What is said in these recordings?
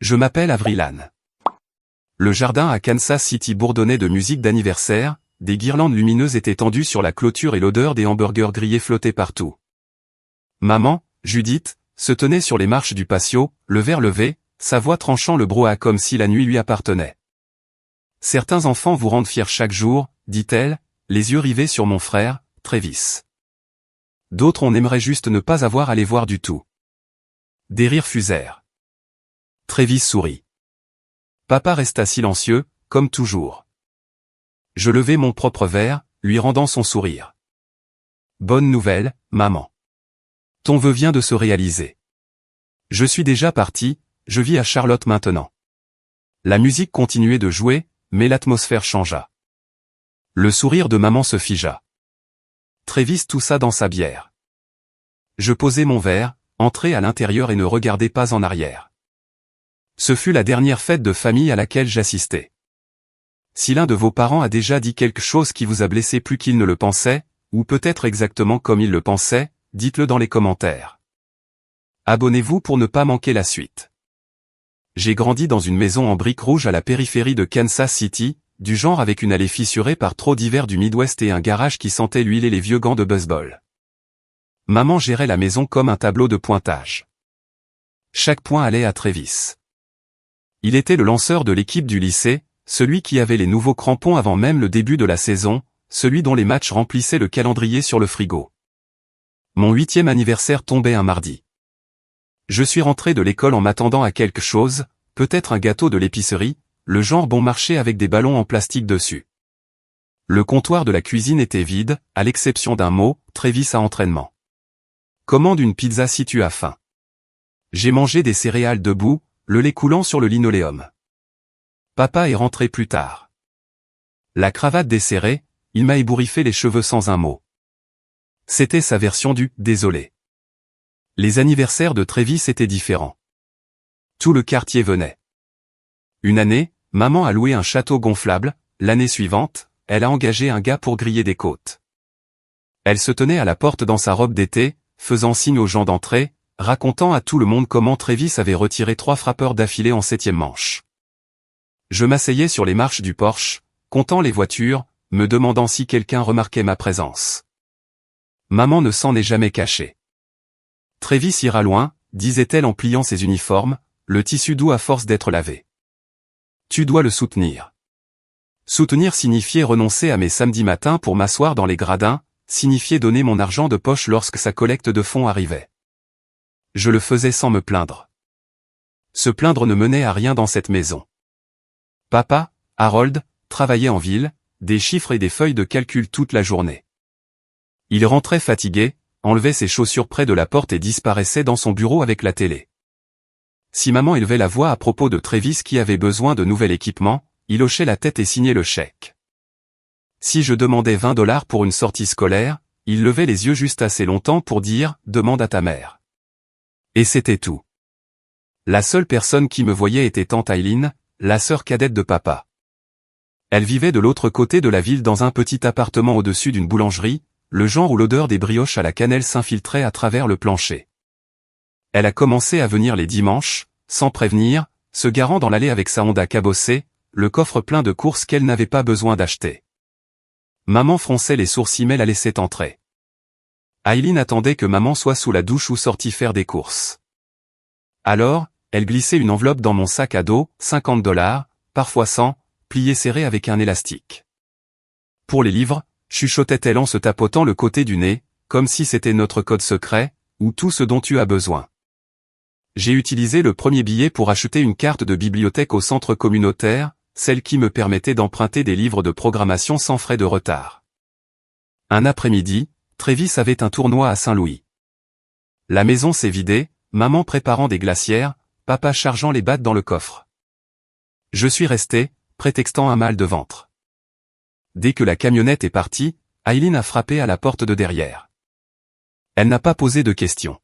Je m'appelle Avril Anne. Le jardin à Kansas City bourdonnait de musique d'anniversaire, des guirlandes lumineuses étaient tendues sur la clôture et l'odeur des hamburgers grillés flottait partout. Maman, Judith, se tenait sur les marches du patio, le verre levé, sa voix tranchant le brouhaha comme si la nuit lui appartenait. Certains enfants vous rendent fiers chaque jour, dit-elle, les yeux rivés sur mon frère, Travis. D'autres on aimerait juste ne pas avoir à les voir du tout. Des rires fusèrent. Travis sourit. Papa resta silencieux, comme toujours. Je levai mon propre verre, lui rendant son sourire. Bonne nouvelle, maman. Ton vœu vient de se réaliser. Je suis déjà parti, je vis à Charlotte maintenant. La musique continuait de jouer, mais l'atmosphère changea. Le sourire de maman se figea. Travis toussa dans sa bière. Je posai mon verre, entrai à l'intérieur et ne regardai pas en arrière. Ce fut la dernière fête de famille à laquelle j'assistais. Si l'un de vos parents a déjà dit quelque chose qui vous a blessé plus qu'il ne le pensait, ou peut-être exactement comme il le pensait, dites-le dans les commentaires. Abonnez-vous pour ne pas manquer la suite. J'ai grandi dans une maison en briques rouges à la périphérie de Kansas City, du genre avec une allée fissurée par trop d'hiver du Midwest et un garage qui sentait l'huile et les vieux gants de baseball. Maman gérait la maison comme un tableau de pointage. Chaque point allait à Travis. Il était le lanceur de l'équipe du lycée, celui qui avait les nouveaux crampons avant même le début de la saison, celui dont les matchs remplissaient le calendrier sur le frigo. Mon 8e anniversaire tombait un mardi. Je suis rentré de l'école en m'attendant à quelque chose, peut-être un gâteau de l'épicerie, le genre bon marché avec des ballons en plastique dessus. Le comptoir de la cuisine était vide, à l'exception d'un mot, Travis à entraînement. Commande une pizza si tu as faim. J'ai mangé des céréales debout, le lait coulant sur le linoléum. Papa est rentré plus tard. La cravate desserrée, il m'a ébouriffé les cheveux sans un mot. C'était sa version du « désolé ». Les anniversaires de Travis étaient différents. Tout le quartier venait. Une année, maman a loué un château gonflable, l'année suivante, elle a engagé un gars pour griller des côtes. Elle se tenait à la porte dans sa robe d'été, faisant signe aux gens d'entrer, racontant à tout le monde comment Travis avait retiré 3 frappeurs d'affilée en 7e manche. Je m'asseyais sur les marches du porche, comptant les voitures, me demandant si quelqu'un remarquait ma présence. Maman ne s'en est jamais cachée. Travis ira loin, disait-elle en pliant ses uniformes, le tissu doux à force d'être lavé. Tu dois le soutenir. Soutenir signifiait renoncer à mes samedis matins pour m'asseoir dans les gradins, signifiait donner mon argent de poche lorsque sa collecte de fonds arrivait. Je le faisais sans me plaindre. Se plaindre ne menait à rien dans cette maison. Papa, Harold, travaillait en ville, des chiffres et des feuilles de calcul toute la journée. Il rentrait fatigué, enlevait ses chaussures près de la porte et disparaissait dans son bureau avec la télé. Si maman élevait la voix à propos de Travis qui avait besoin de nouvel équipement, il hochait la tête et signait le chèque. Si je demandais 20 $ pour une sortie scolaire, il levait les yeux juste assez longtemps pour dire « demande à ta mère ». Et c'était tout. La seule personne qui me voyait était tante Eileen, la sœur cadette de papa. Elle vivait de l'autre côté de la ville dans un petit appartement au-dessus d'une boulangerie, le genre où l'odeur des brioches à la cannelle s'infiltrait à travers le plancher. Elle a commencé à venir les dimanches, sans prévenir, se garant dans l'allée avec sa Honda cabossée, le coffre plein de courses qu'elle n'avait pas besoin d'acheter. Maman fronçait les sourcils mais la laissait entrer. Eileen attendait que maman soit sous la douche ou sortie faire des courses. Alors, elle glissait une enveloppe dans mon sac à dos, 50 $, parfois 100, pliée serrée avec un élastique. Pour les livres, chuchotait-elle en se tapotant le côté du nez, comme si c'était notre code secret, ou tout ce dont tu as besoin. J'ai utilisé le premier billet pour acheter une carte de bibliothèque au centre communautaire, celle qui me permettait d'emprunter des livres de programmation sans frais de retard. Un après-midi, Travis avait un tournoi à Saint-Louis. La maison s'est vidée, maman préparant des glacières, papa chargeant les battes dans le coffre. Je suis resté, prétextant un mal de ventre. Dès que la camionnette est partie, Eileen a frappé à la porte de derrière. Elle n'a pas posé de questions.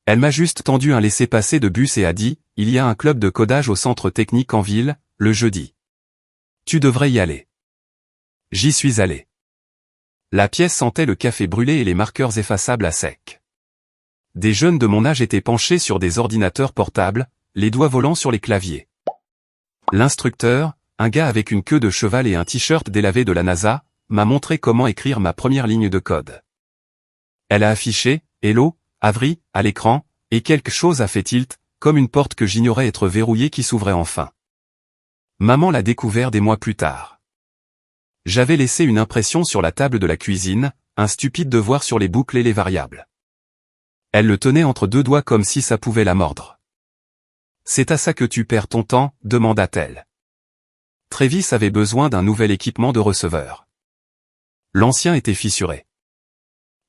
Elle m'a juste tendu un laissez-passer de bus et a dit, il y a un club de codage au centre technique en ville, le jeudi. Tu devrais y aller. J'y suis allé. La pièce sentait le café brûlé et les marqueurs effaçables à sec. Des jeunes de mon âge étaient penchés sur des ordinateurs portables, les doigts volants sur les claviers. L'instructeur, un gars avec une queue de cheval et un t-shirt délavé de la NASA, m'a montré comment écrire ma première ligne de code. Elle a affiché « Hello, Avery » à l'écran, et quelque chose a fait tilt, comme une porte que j'ignorais être verrouillée qui s'ouvrait enfin. Maman l'a découvert des mois plus tard. J'avais laissé une impression sur la table de la cuisine, un stupide devoir sur les boucles et les variables. Elle le tenait entre deux doigts comme si ça pouvait la mordre. « C'est à ça que tu perds ton temps ?» demanda-t-elle. Travis avait besoin d'un nouvel équipement de receveur. L'ancien était fissuré.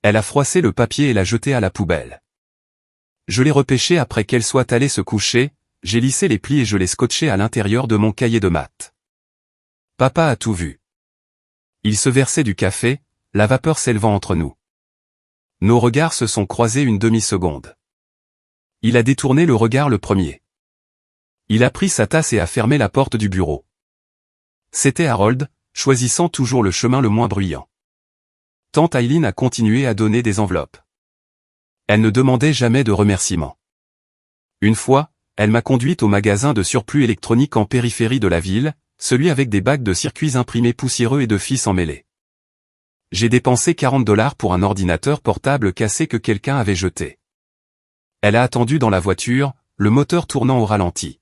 Elle a froissé le papier et l'a jeté à la poubelle. Je l'ai repêché après qu'elle soit allée se coucher, j'ai lissé les plis et je l'ai scotché à l'intérieur de mon cahier de maths. Papa a tout vu. Il se versait du café, la vapeur s'élevant entre nous. Nos regards se sont croisés une demi-seconde. Il a détourné le regard le premier. Il a pris sa tasse et a fermé la porte du bureau. C'était Harold, choisissant toujours le chemin le moins bruyant. Tante Eileen a continué à donner des enveloppes. Elle ne demandait jamais de remerciements. Une fois, elle m'a conduite au magasin de surplus électronique en périphérie de la ville, celui avec des bacs de circuits imprimés poussiéreux et de fils emmêlés. J'ai dépensé $40 pour un ordinateur portable cassé que quelqu'un avait jeté. Elle a attendu dans la voiture, le moteur tournant au ralenti.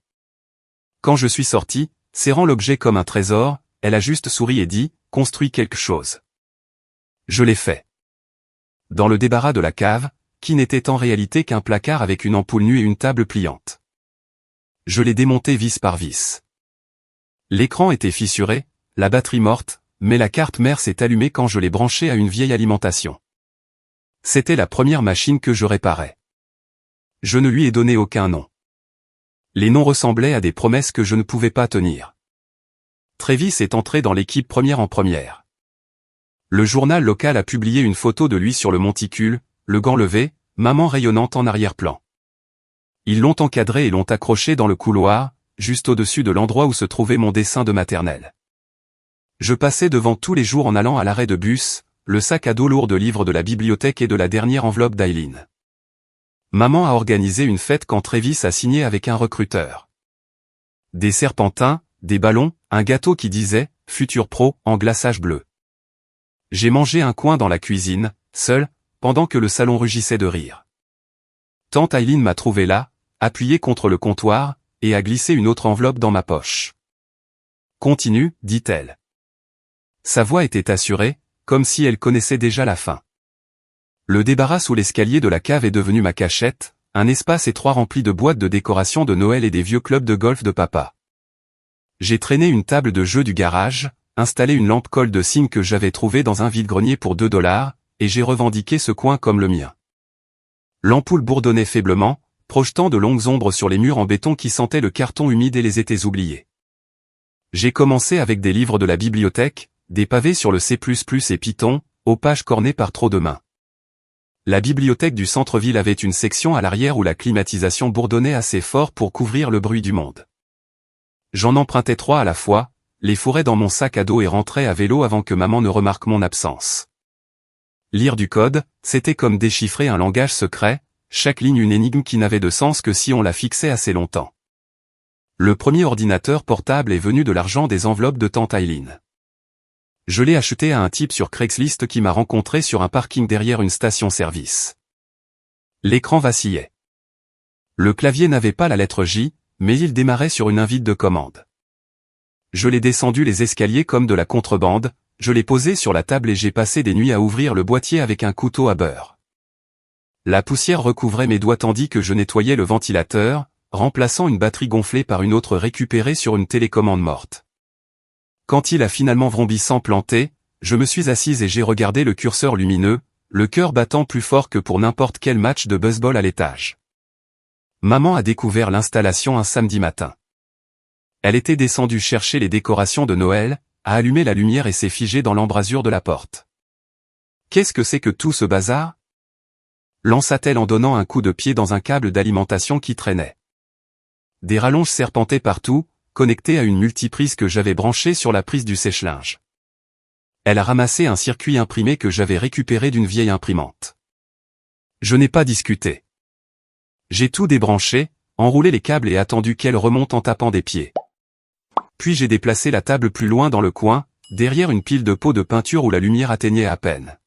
Quand je suis sorti, serrant l'objet comme un trésor, elle a juste souri et dit « Construis quelque chose ». Je l'ai fait. Dans le débarras de la cave, qui n'était en réalité qu'un placard avec une ampoule nue et une table pliante. Je l'ai démonté vis par vis. L'écran était fissuré, la batterie morte, mais la carte mère s'est allumée quand je l'ai branchée à une vieille alimentation. C'était la première machine que je réparais. Je ne lui ai donné aucun nom. Les noms ressemblaient à des promesses que je ne pouvais pas tenir. Travis est entré dans l'équipe première en première. Le journal local a publié une photo de lui sur le monticule, le gant levé, maman rayonnante en arrière-plan. Ils l'ont encadré et l'ont accroché dans le couloir, juste au-dessus de l'endroit où se trouvait mon dessin de maternelle. Je passais devant tous les jours en allant à l'arrêt de bus, le sac à dos lourd de livres de la bibliothèque et de la dernière enveloppe d'Eileen. Maman a organisé une fête quand Travis a signé avec un recruteur. Des serpentins, des ballons, un gâteau qui disait « Futur pro » en glaçage bleu. J'ai mangé un coin dans la cuisine, seul, pendant que le salon rugissait de rire. Tante Eileen m'a trouvé là, appuyé contre le comptoir, et a glissé une autre enveloppe dans ma poche. « Continue », dit-elle. Sa voix était assurée, comme si elle connaissait déjà la fin. Le débarras sous l'escalier de la cave est devenu ma cachette, un espace étroit rempli de boîtes de décoration de Noël et des vieux clubs de golf de papa. J'ai traîné une table de jeu du garage, installé une lampe colle de cygne que j'avais trouvée dans un vide-grenier pour $2, et j'ai revendiqué ce coin comme le mien. L'ampoule bourdonnait faiblement, projetant de longues ombres sur les murs en béton qui sentaient le carton humide et les étés oubliés. J'ai commencé avec des livres de la bibliothèque, des pavés sur le C++ et Python, aux pages cornées par trop de mains. La bibliothèque du centre-ville avait une section à l'arrière où la climatisation bourdonnait assez fort pour couvrir le bruit du monde. J'en empruntais 3 à la fois, les fourrais dans mon sac à dos et rentrais à vélo avant que maman ne remarque mon absence. Lire du code, c'était comme déchiffrer un langage secret, chaque ligne une énigme qui n'avait de sens que si on la fixait assez longtemps. Le premier ordinateur portable est venu de l'argent des enveloppes de tante Eileen. Je l'ai acheté à un type sur Craigslist qui m'a rencontré sur un parking derrière une station-service. L'écran vacillait. Le clavier n'avait pas la lettre J, mais il démarrait sur une invite de commande. Je l'ai descendu les escaliers comme de la contrebande, je l'ai posé sur la table et j'ai passé des nuits à ouvrir le boîtier avec un couteau à beurre. La poussière recouvrait mes doigts tandis que je nettoyais le ventilateur, remplaçant une batterie gonflée par une autre récupérée sur une télécommande morte. Quand il a finalement vrombissant planté, je me suis assise et j'ai regardé le curseur lumineux, le cœur battant plus fort que pour n'importe quel match de baseball à l'étage. Maman a découvert l'installation un samedi matin. Elle était descendue chercher les décorations de Noël, a allumé la lumière et s'est figée dans l'embrasure de la porte. « Qu'est-ce que c'est que tout ce bazar ?» lança-t-elle en donnant un coup de pied dans un câble d'alimentation qui traînait. Des rallonges serpentaient partout, connectées à une multiprise que j'avais branchée sur la prise du sèche-linge. Elle a ramassé un circuit imprimé que j'avais récupéré d'une vieille imprimante. Je n'ai pas discuté. J'ai tout débranché, enroulé les câbles et attendu qu'elle remonte en tapant des pieds. Puis j'ai déplacé la table plus loin dans le coin, derrière une pile de pots de peinture où la lumière atteignait à peine.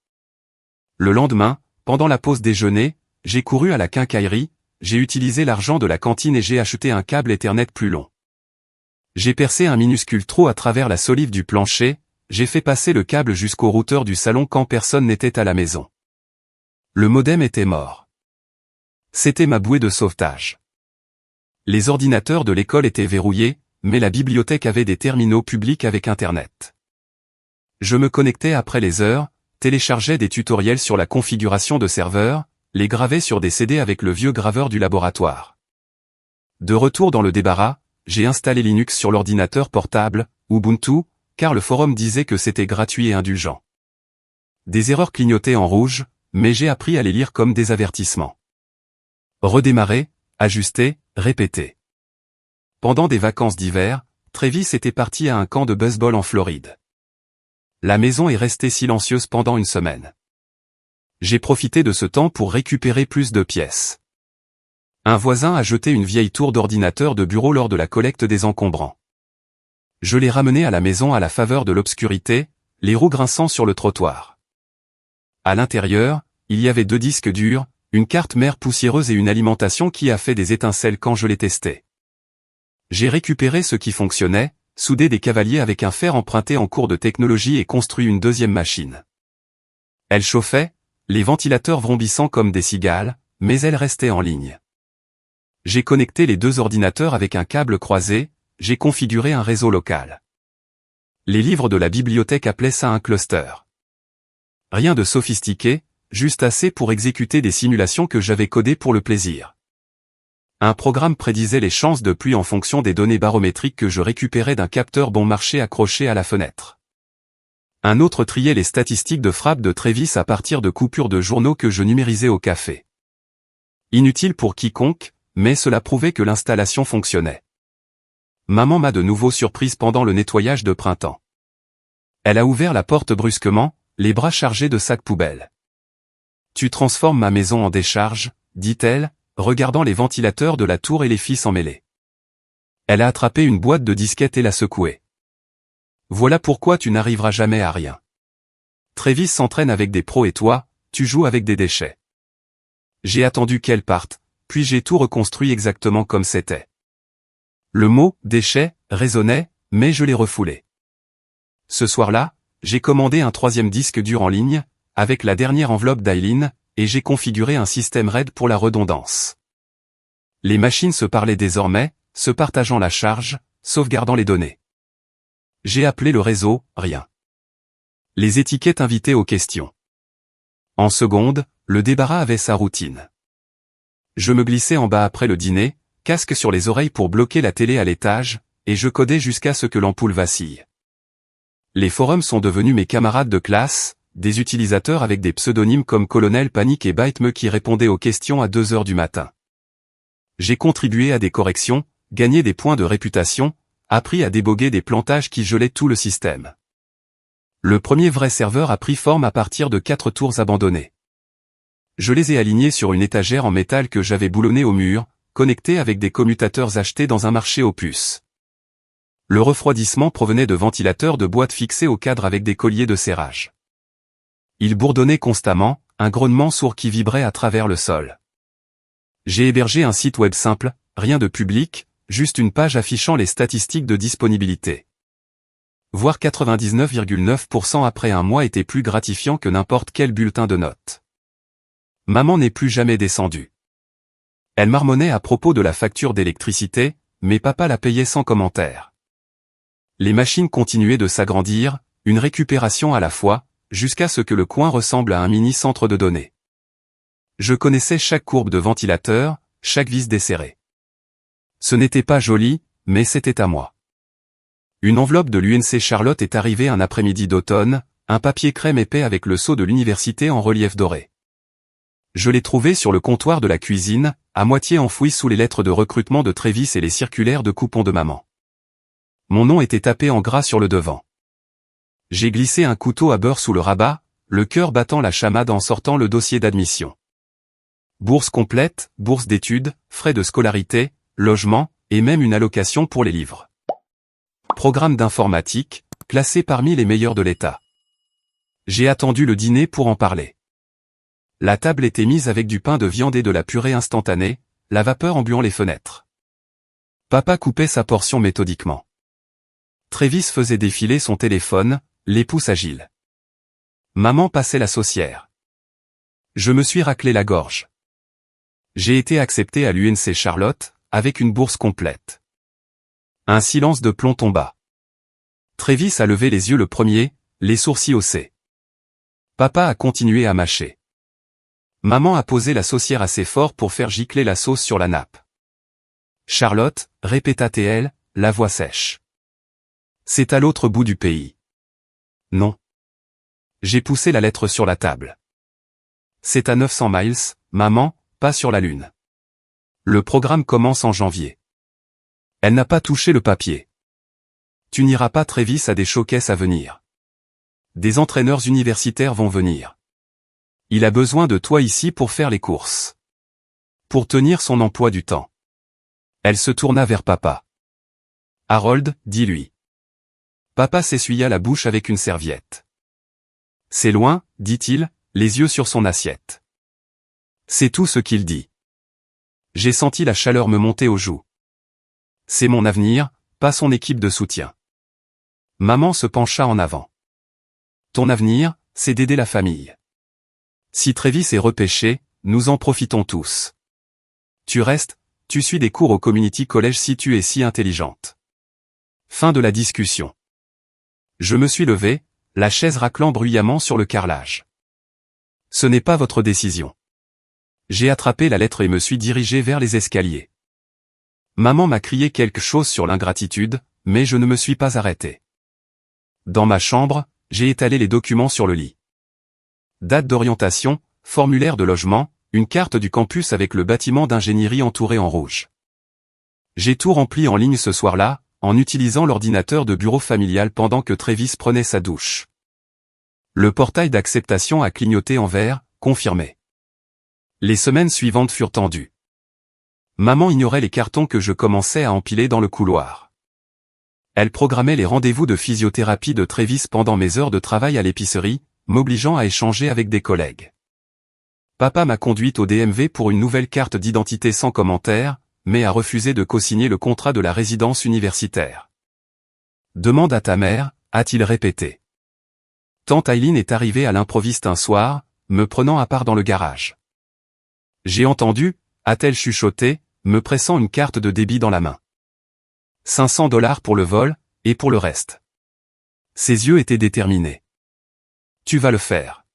Le lendemain, pendant la pause déjeuner, j'ai couru à la quincaillerie, j'ai utilisé l'argent de la cantine et j'ai acheté un câble Ethernet plus long. J'ai percé un minuscule trou à travers la solive du plancher, j'ai fait passer le câble jusqu'au routeur du salon quand personne n'était à la maison. Le modem était mort. C'était ma bouée de sauvetage. Les ordinateurs de l'école étaient verrouillés, mais la bibliothèque avait des terminaux publics avec Internet. Je me connectais après les heures, téléchargeais des tutoriels sur la configuration de serveurs, les gravais sur des CD avec le vieux graveur du laboratoire. De retour dans le débarras, j'ai installé Linux sur l'ordinateur portable, Ubuntu, car le forum disait que c'était gratuit et indulgent. Des erreurs clignotaient en rouge, mais j'ai appris à les lire comme des avertissements. Redémarrer, ajuster, répéter. Pendant des vacances d'hiver, Travis était parti à un camp de baseball en Floride. La maison est restée silencieuse pendant une semaine. J'ai profité de ce temps pour récupérer plus de pièces. Un voisin a jeté une vieille tour d'ordinateur de bureau lors de la collecte des encombrants. Je l'ai ramené à la maison à la faveur de l'obscurité, les roues grinçant sur le trottoir. À l'intérieur, il y avait 2 disques durs, une carte mère poussiéreuse et une alimentation qui a fait des étincelles quand je l'ai testé. J'ai récupéré ce qui fonctionnait, soudé des cavaliers avec un fer emprunté en cours de technologie et construit une deuxième machine. Elle chauffait, les ventilateurs vrombissant comme des cigales, mais elle restait en ligne. J'ai connecté les 2 ordinateurs avec un câble croisé, j'ai configuré un réseau local. Les livres de la bibliothèque appelaient ça un cluster. Rien de sophistiqué, juste assez pour exécuter des simulations que j'avais codées pour le plaisir. Un programme prédisait les chances de pluie en fonction des données barométriques que je récupérais d'un capteur bon marché accroché à la fenêtre. Un autre triait les statistiques de frappe de Travis à partir de coupures de journaux que je numérisais au café. Inutile pour quiconque, mais cela prouvait que l'installation fonctionnait. Maman m'a de nouveau surprise pendant le nettoyage de printemps. Elle a ouvert la porte brusquement, les bras chargés de sacs poubelles. « Tu transformes ma maison en décharge », dit-elle, regardant les ventilateurs de la tour et les fils emmêlés. Elle a attrapé une boîte de disquettes et l'a secouée. « Voilà pourquoi tu n'arriveras jamais à rien. Travis s'entraîne avec des pros et toi, tu joues avec des déchets. » J'ai attendu qu'elle parte, puis j'ai tout reconstruit exactement comme c'était. Le mot « déchet » résonnait, mais je l'ai refoulé. Ce soir-là, j'ai commandé un 3e disque dur en ligne, avec la dernière enveloppe d'Aileen, et j'ai configuré un système RAID pour la redondance. Les machines se parlaient désormais, se partageant la charge, sauvegardant les données. J'ai appelé le réseau, rien. Les étiquettes invitaient aux questions. En seconde, le débarras avait sa routine. Je me glissais en bas après le dîner, casque sur les oreilles pour bloquer la télé à l'étage, et je codais jusqu'à ce que l'ampoule vacille. Les forums sont devenus mes camarades de classe, des utilisateurs avec des pseudonymes comme Colonel Panic et Byteme qui répondaient aux questions à 2 heures du matin. J'ai contribué à des corrections, gagné des points de réputation, appris à déboguer des plantages qui gelaient tout le système. Le premier vrai serveur a pris forme à partir de 4 tours abandonnées. Je les ai alignés sur une étagère en métal que j'avais boulonnée au mur, connectée avec des commutateurs achetés dans un marché aux puces. Le refroidissement provenait de ventilateurs de boîte fixés au cadre avec des colliers de serrage. Il bourdonnait constamment, un grognement sourd qui vibrait à travers le sol. J'ai hébergé un site web simple, rien de public, juste une page affichant les statistiques de disponibilité. Voir 99,9% après un mois était plus gratifiant que n'importe quel bulletin de notes. Maman n'est plus jamais descendue. Elle marmonnait à propos de la facture d'électricité, mais papa la payait sans commentaire. Les machines continuaient de s'agrandir, une récupération à la fois, jusqu'à ce que le coin ressemble à un mini-centre de données. Je connaissais chaque courbe de ventilateur, chaque vis desserrée. Ce n'était pas joli, mais c'était à moi. Une enveloppe de l'UNC Charlotte est arrivée un après-midi d'automne, un papier crème épais avec le sceau de l'université en relief doré. Je l'ai trouvé sur le comptoir de la cuisine, à moitié enfoui sous les lettres de recrutement de Travis et les circulaires de coupons de maman. Mon nom était tapé en gras sur le devant. J'ai glissé un couteau à beurre sous le rabat, le cœur battant la chamade en sortant le dossier d'admission. Bourse complète, bourse d'études, frais de scolarité, logement, et même une allocation pour les livres. Programme d'informatique, classé parmi les meilleurs de l'État. J'ai attendu le dîner pour en parler. La table était mise avec du pain de viande et de la purée instantanée, la vapeur embuant les fenêtres. Papa coupait sa portion méthodiquement. Travis faisait défiler son téléphone, les pouces agiles. Maman passait la saucière. Je me suis raclé la gorge. J'ai été accepté à l'UNC Charlotte, avec une bourse complète. Un silence de plomb tomba. Travis a levé les yeux le premier, les sourcils haussés. Papa a continué à mâcher. Maman a posé la saucière assez fort pour faire gicler la sauce sur la nappe. Charlotte, répéta-t-elle, la voix sèche. C'est à l'autre bout du pays. Non. J'ai poussé la lettre sur la table. C'est à 900 miles, maman, pas sur la Lune. Le programme commence en janvier. Elle n'a pas touché le papier. Tu n'iras pas Travis à des showcases à venir. Des entraîneurs universitaires vont venir. Il a besoin de toi ici pour faire les courses. Pour tenir son emploi du temps. Elle se tourna vers papa. Harold, dis-lui. Papa s'essuya la bouche avec une serviette. C'est loin, dit-il, les yeux sur son assiette. C'est tout ce qu'il dit. J'ai senti la chaleur me monter aux joues. C'est mon avenir, pas son équipe de soutien. Maman se pencha en avant. Ton avenir, c'est d'aider la famille. Si Travis est repêché, nous en profitons tous. Tu restes, tu suis des cours au community college si tu es si intelligente. Fin de la discussion. Je me suis levé, la chaise raclant bruyamment sur le carrelage. Ce n'est pas votre décision. J'ai attrapé la lettre et me suis dirigé vers les escaliers. Maman m'a crié quelque chose sur l'ingratitude, mais je ne me suis pas arrêté. Dans ma chambre, j'ai étalé les documents sur le lit. Date d'orientation, formulaire de logement, une carte du campus avec le bâtiment d'ingénierie entouré en rouge. J'ai tout rempli en ligne ce soir-là, en utilisant l'ordinateur de bureau familial pendant que Travis prenait sa douche. Le portail d'acceptation a clignoté en vert, confirmé. Les semaines suivantes furent tendues. Maman ignorait les cartons que je commençais à empiler dans le couloir. Elle programmait les rendez-vous de physiothérapie de Travis pendant mes heures de travail à l'épicerie, m'obligeant à échanger avec des collègues. Papa m'a conduite au DMV pour une nouvelle carte d'identité sans commentaire, mais a refusé de co-signer le contrat de la résidence universitaire. Demande à ta mère, a-t-il répété. Tante Eileen est arrivée à l'improviste un soir, me prenant à part dans le garage. J'ai entendu, a-t-elle chuchoté, me pressant une carte de débit dans la main. 500 $ pour le vol, et pour le reste. Ses yeux étaient déterminés. Tu vas le faire.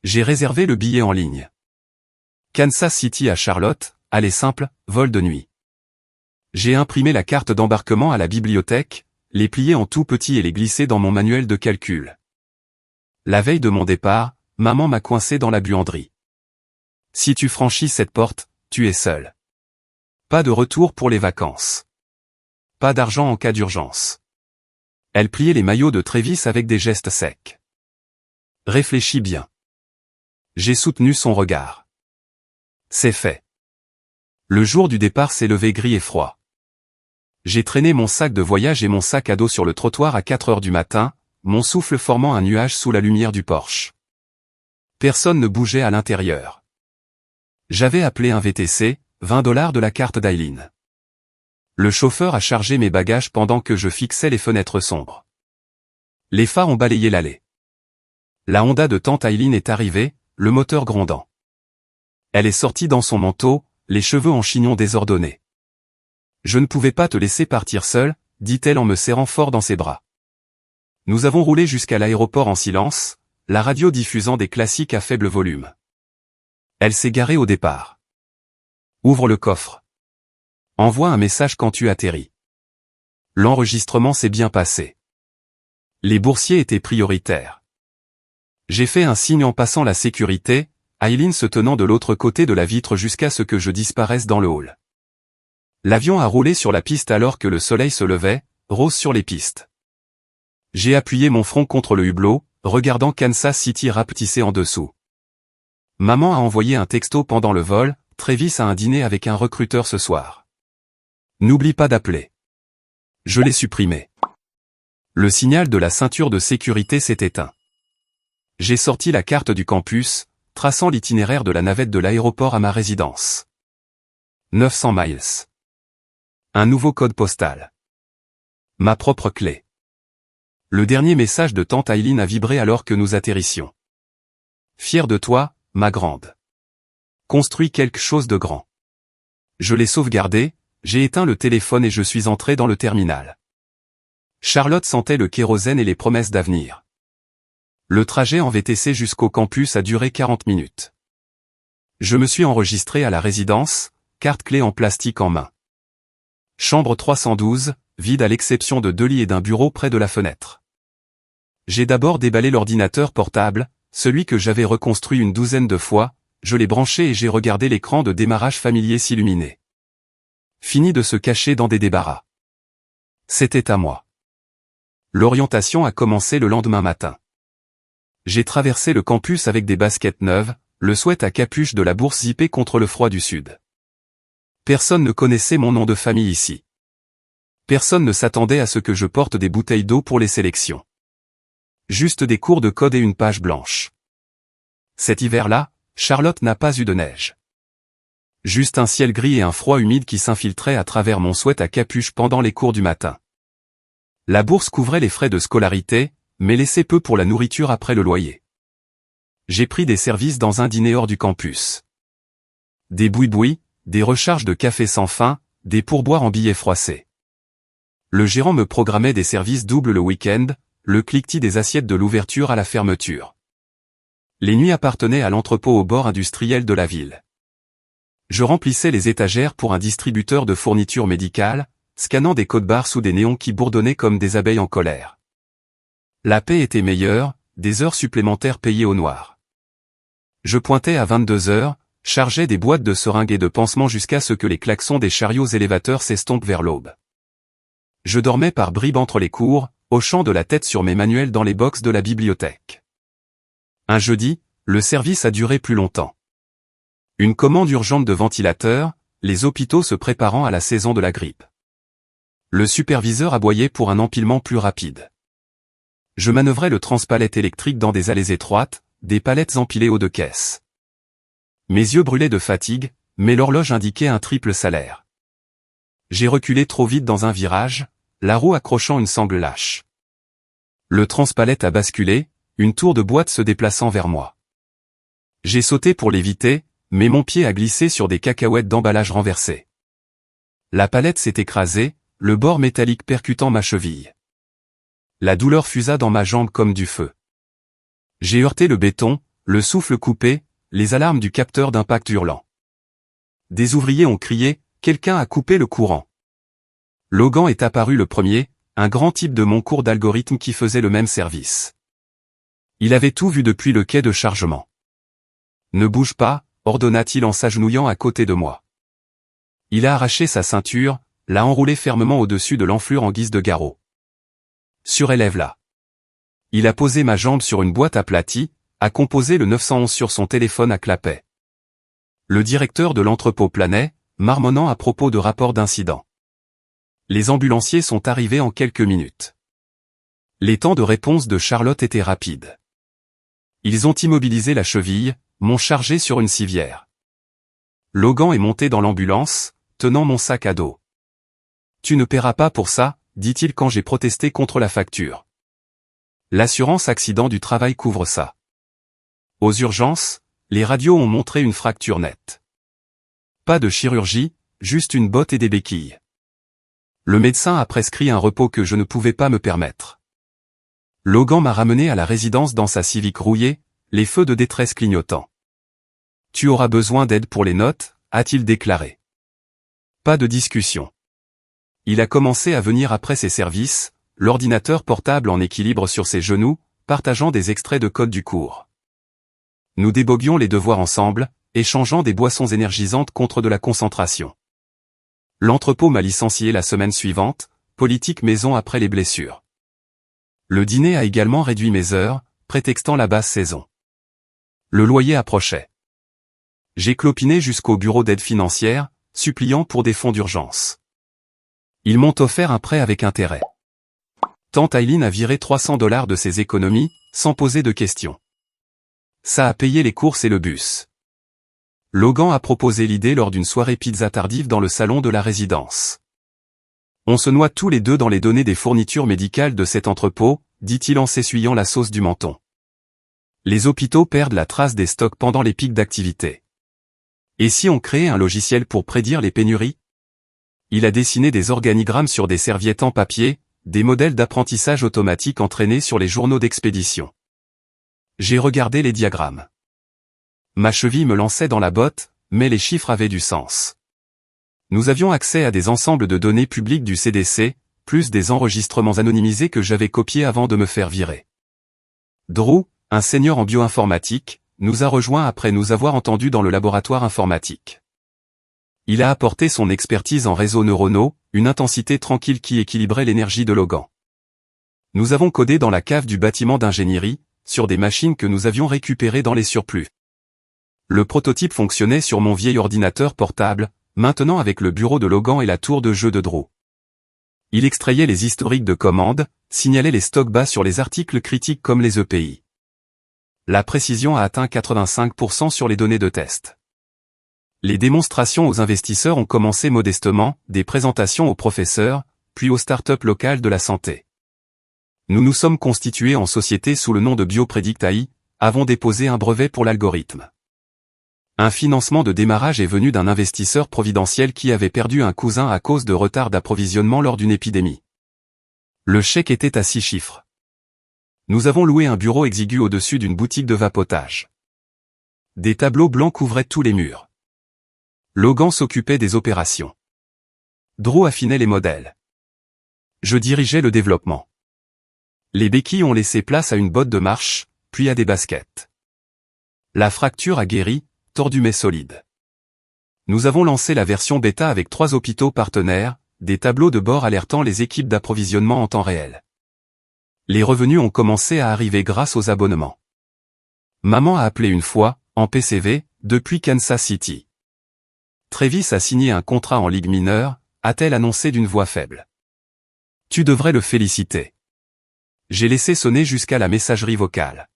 J'ai réservé le billet en ligne. Kansas City à Charlotte, aller simple, vol de nuit. J'ai imprimé la carte d'embarquement à la bibliothèque, les plier en tout petit et les glisser dans mon manuel de calcul. La veille de mon départ, maman m'a coincé dans la buanderie. Si tu franchis cette porte, tu es seul. Pas de retour pour les vacances. Pas d'argent en cas d'urgence. Elle pliait les maillots de Travis avec des gestes secs. Réfléchis bien. J'ai soutenu son regard. C'est fait. Le jour du départ s'est levé gris et froid. J'ai traîné mon sac de voyage et mon sac à dos sur le trottoir à 4 heures du matin, mon souffle formant un nuage sous la lumière du Porsche. Personne ne bougeait à l'intérieur. J'avais appelé un VTC, 20 $ de la carte d'Eileen. Le chauffeur a chargé mes bagages pendant que je fixais les fenêtres sombres. Les phares ont balayé l'allée. La Honda de tante Eileen est arrivée, le moteur grondant. Elle est sortie dans son manteau, les cheveux en chignon désordonnés. Je ne pouvais pas te laisser partir seule, dit-elle en me serrant fort dans ses bras. Nous avons roulé jusqu'à l'aéroport en silence, la radio diffusant des classiques à faible volume. Elle s'est garée au départ. Ouvre le coffre. Envoie un message quand tu atterris. L'enregistrement s'est bien passé. Les boursiers étaient prioritaires. J'ai fait un signe en passant la sécurité, Eileen se tenant de l'autre côté de la vitre jusqu'à ce que je disparaisse dans le hall. L'avion a roulé sur la piste alors que le soleil se levait, rose sur les pistes. J'ai appuyé mon front contre le hublot, regardant Kansas City rapetisser en dessous. Maman a envoyé un texto pendant le vol, Travis a un dîner avec un recruteur ce soir. N'oublie pas d'appeler. Je l'ai supprimé. Le signal de la ceinture de sécurité s'est éteint. J'ai sorti la carte du campus, traçant l'itinéraire de la navette de l'aéroport à ma résidence. 900 miles. Un nouveau code postal. Ma propre clé. Le dernier message de tante Aileen a vibré alors que nous atterrissions. Fier de toi, ma grande. Construis quelque chose de grand. Je l'ai sauvegardé, j'ai éteint le téléphone et je suis entré dans le terminal. Charlotte sentait le kérosène et les promesses d'avenir. Le trajet en VTC jusqu'au campus a duré 40 minutes. Je me suis enregistré à la résidence, carte clé en plastique en main. Chambre 312, vide à l'exception de 2 lits et d'un bureau près de la fenêtre. J'ai d'abord déballé l'ordinateur portable, celui que j'avais reconstruit une douzaine de fois, je l'ai branché et j'ai regardé l'écran de démarrage familier s'illuminer. Fini de se cacher dans des débarras. C'était à moi. L'orientation a commencé le lendemain matin. J'ai traversé le campus avec des baskets neuves, le sweat à capuche de la bourse zippée contre le froid du sud. Personne ne connaissait mon nom de famille ici. Personne ne s'attendait à ce que je porte des bouteilles d'eau pour les sélections. Juste des cours de code et une page blanche. Cet hiver-là, Charlotte n'a pas eu de neige. Juste un ciel gris et un froid humide qui s'infiltraient à travers mon sweat à capuche pendant les cours du matin. La bourse couvrait les frais de scolarité, mais laissait peu pour la nourriture après le loyer. J'ai pris des services dans un dîner hors du campus. Des boui-boui, des recharges de café sans fin, des pourboires en billets froissés. Le gérant me programmait des services doubles le week-end, le cliquetis des assiettes de l'ouverture à la fermeture. Les nuits appartenaient à l'entrepôt au bord industriel de la ville. Je remplissais les étagères pour un distributeur de fournitures médicales, scannant des codes-barres sous des néons qui bourdonnaient comme des abeilles en colère. La paie était meilleure, des heures supplémentaires payées au noir. Je pointais à 22 heures, chargeais des boîtes de seringues et de pansements jusqu'à ce que les klaxons des chariots élévateurs s'estompent vers l'aube. Je dormais par bribes entre les cours, hochant de la tête sur mes manuels dans les box de la bibliothèque. Un jeudi, le service a duré plus longtemps. Une commande urgente de ventilateurs, les hôpitaux se préparant à la saison de la grippe. Le superviseur aboyait pour un empilement plus rapide. Je manœuvrais le transpalette électrique dans des allées étroites, des palettes empilées haut de caisse. Mes yeux brûlaient de fatigue, mais l'horloge indiquait un triple salaire. J'ai reculé trop vite dans un virage, la roue accrochant une sangle lâche. Le transpalette a basculé, une tour de boîte se déplaçant vers moi. J'ai sauté pour l'éviter, mais mon pied a glissé sur des cacahuètes d'emballage renversées. La palette s'est écrasée, le bord métallique percutant ma cheville. La douleur fusa dans ma jambe comme du feu. J'ai heurté le béton, le souffle coupé, les alarmes du capteur d'impact hurlant. Des ouvriers ont crié, quelqu'un a coupé le courant. Logan est apparu le premier, un grand type de mon cours d'algorithme qui faisait le même service. Il avait tout vu depuis le quai de chargement. Ne bouge pas, ordonna-t-il en s'agenouillant à côté de moi. Il a arraché sa ceinture, l'a enroulée fermement au-dessus de l'enflure en guise de garrot. Surélève-la. Il a posé ma jambe sur une boîte aplatie, a composé le 911 sur son téléphone à clapet. Le directeur de l'entrepôt planait, marmonnant à propos de rapports d'incident. Les ambulanciers sont arrivés en quelques minutes. Les temps de réponse de Charlotte étaient rapides. Ils ont immobilisé la cheville, m'ont chargé sur une civière. Logan est monté dans l'ambulance, tenant mon sac à dos. « Tu ne paieras pas pour ça », dit-il quand j'ai protesté contre la facture. L'assurance accident du travail couvre ça. Aux urgences, les radios ont montré une fracture nette. Pas de chirurgie, juste une botte et des béquilles. Le médecin a prescrit un repos que je ne pouvais pas me permettre. Logan m'a ramené à la résidence dans sa Civic rouillée, les feux de détresse clignotant. « Tu auras besoin d'aide pour les notes », a-t-il déclaré. Pas de discussion. Il a commencé à venir après ses services, l'ordinateur portable en équilibre sur ses genoux, partageant des extraits de code du cours. Nous déboguions les devoirs ensemble, échangeant des boissons énergisantes contre de la concentration. L'entrepôt m'a licencié la semaine suivante, politique maison après les blessures. Le dîner a également réduit mes heures, prétextant la basse saison. Le loyer approchait. J'ai clopiné jusqu'au bureau d'aide financière, suppliant pour des fonds d'urgence. Ils m'ont offert un prêt avec intérêt. Tante Aileen a viré $300 de ses économies, sans poser de questions. Ça a payé les courses et le bus. Logan a proposé l'idée lors d'une soirée pizza tardive dans le salon de la résidence. On se noie tous les deux dans les données des fournitures médicales de cet entrepôt, dit-il en s'essuyant la sauce du menton. Les hôpitaux perdent la trace des stocks pendant les pics d'activité. Et si on créait un logiciel pour prédire les pénuries? Il a dessiné des organigrammes sur des serviettes en papier, des modèles d'apprentissage automatique entraînés sur les journaux d'expédition. J'ai regardé les diagrammes. Ma cheville me lançait dans la botte, mais les chiffres avaient du sens. Nous avions accès à des ensembles de données publiques du CDC, plus des enregistrements anonymisés que j'avais copiés avant de me faire virer. Drew, un senior en bioinformatique, nous a rejoints après nous avoir entendus dans le laboratoire informatique. Il a apporté son expertise en réseaux neuronaux, une intensité tranquille qui équilibrait l'énergie de Logan. Nous avons codé dans la cave du bâtiment d'ingénierie, sur des machines que nous avions récupérées dans les surplus. Le prototype fonctionnait sur mon vieil ordinateur portable, maintenant avec le bureau de Logan et la tour de jeu de Drew. Il extrayait les historiques de commandes, signalait les stocks bas sur les articles critiques comme les EPI. La précision a atteint 85% sur les données de test. Les démonstrations aux investisseurs ont commencé modestement, des présentations aux professeurs, puis aux startups locales de la santé. Nous nous sommes constitués en société sous le nom de BioPredict AI, avons déposé un brevet pour l'algorithme. Un financement de démarrage est venu d'un investisseur providentiel qui avait perdu un cousin à cause de retard d'approvisionnement lors d'une épidémie. Le chèque était à 6 chiffres. Nous avons loué un bureau exigu au-dessus d'une boutique de vapotage. Des tableaux blancs couvraient tous les murs. Logan s'occupait des opérations. Drew affinait les modèles. Je dirigeais le développement. Les béquilles ont laissé place à une botte de marche, puis à des baskets. La fracture a guéri, tordue mais solide. Nous avons lancé la version bêta avec 3 hôpitaux partenaires, des tableaux de bord alertant les équipes d'approvisionnement en temps réel. Les revenus ont commencé à arriver grâce aux abonnements. Maman a appelé une fois, en PCV, depuis Kansas City. Travis a signé un contrat en Ligue mineure, a-t-elle annoncé d'une voix faible. Tu devrais le féliciter. J'ai laissé sonner jusqu'à la messagerie vocale.